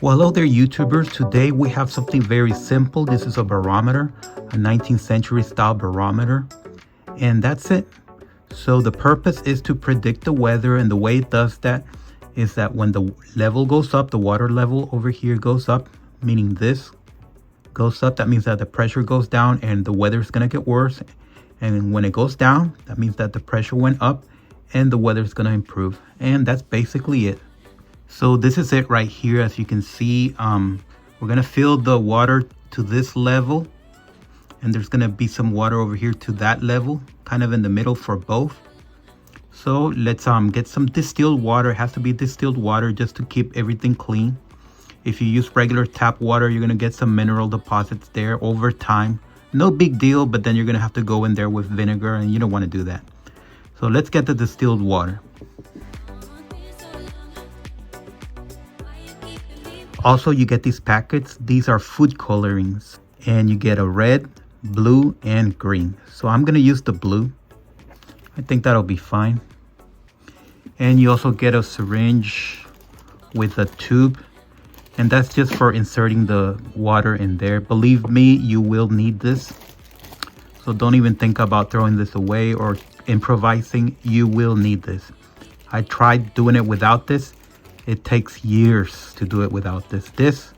Well, hello there, YouTubers. Today we have something very simple. This is a barometer, a 19th century style barometer, and that's it. So the purpose is to predict the weather, and the way it does that is that when the level goes up, the water level over here goes up, meaning this goes up, that means that the pressure goes down and the weather is going to get worse. And when it goes down, that means that the pressure went up and the weather is going to improve. And that's basically it. So this is it right here. As you can see, we're going to fill the water to this level, and there's going to be some water over here to that level, kind of in the middle for both. So let's get some distilled water. It has to be distilled water just to keep everything clean. If you use regular tap water, you're going to get some mineral deposits there over time. No big deal, but then you're going to have to go in there with vinegar, and you don't want to do that. So let's get the distilled water. Also, you get these packets. These are food colorings, and you get a red, blue, and green. So I'm going to use the blue. I think that'll be fine. And you also get a syringe with a tube, and that's just for inserting the water in there. Believe me, you will need this. So don't even think about throwing this away or improvising. You will need this. I tried doing it without this. It takes years to do it without this. This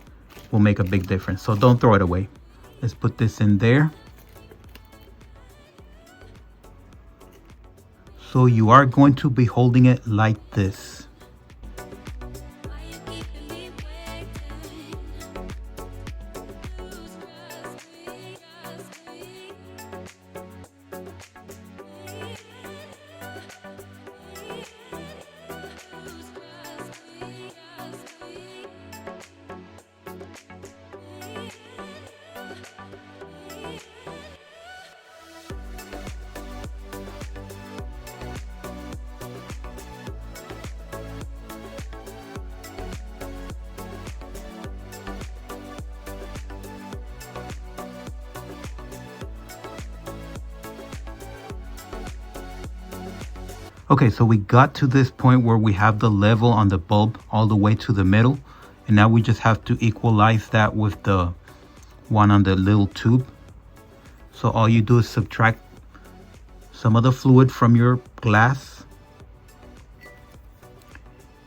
will make a big difference. So don't throw it away. Let's put this in there. So you are going to be holding it like this. Okay, so we got to this point where we have the level on the bulb all the way to the middle. And now we just have to equalize that with the one on the little tube. So all you do is subtract some of the fluid from your glass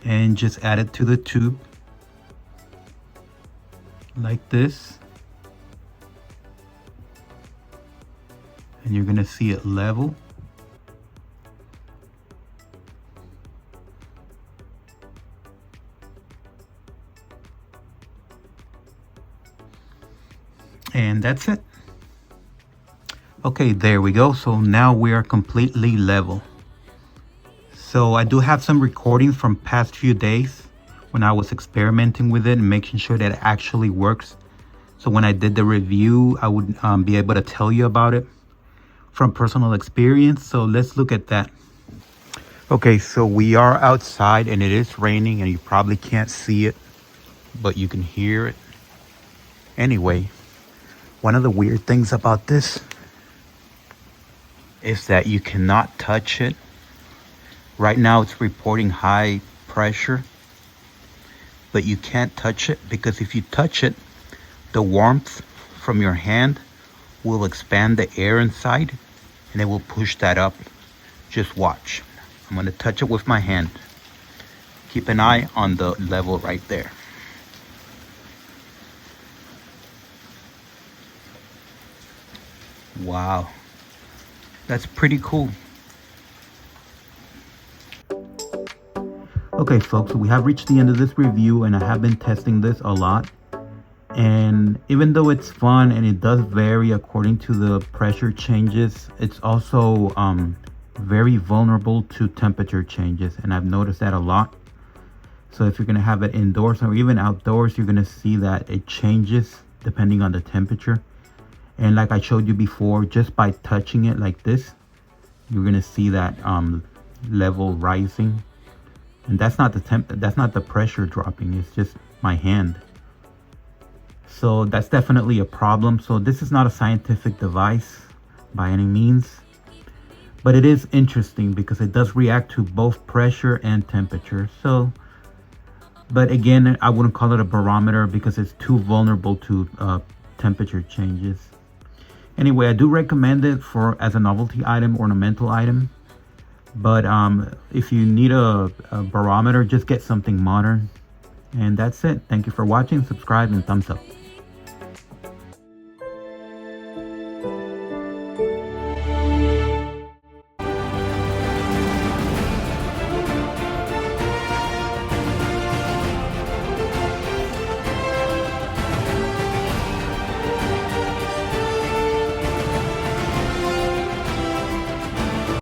and just add it to the tube like this. And you're gonna see it level. And that's it. Okay, there we go. So now we are completely level. So I do have some recordings from past few days when I was experimenting with it and making sure that it actually works. So when I did the review, I would be able to tell you about it from personal experience. So let's look at that. Okay, so we are outside and it is raining, and you probably can't see it, but you can hear it. Anyway, one of the weird things about this is that you cannot touch it. Right now it's reporting high pressure, but you can't touch it because if you touch it, the warmth from your hand will expand the air inside and it will push that up. Just watch. I'm going to touch it with my hand. Keep an eye on the level right there. Wow, that's pretty cool. Okay folks, so we have reached the end of this review, and I have been testing this a lot. And even though it's fun and it does vary according to the pressure changes, it's also very vulnerable to temperature changes, and I've noticed that a lot. So if you're going to have it indoors or even outdoors, you're going to see that it changes depending on the temperature. And like I showed you before, just by touching it like this, you're gonna see that level rising. And that's not the pressure dropping, it's just my hand. So that's definitely a problem. So this is not a scientific device by any means, but it is interesting because it does react to both pressure and temperature. So But again, I wouldn't call it a barometer because it's too vulnerable to temperature changes. Anyway, I do recommend it for as a novelty item, ornamental item. But if you need a barometer, just get something modern. And that's it. Thank you for watching. Subscribe and thumbs up.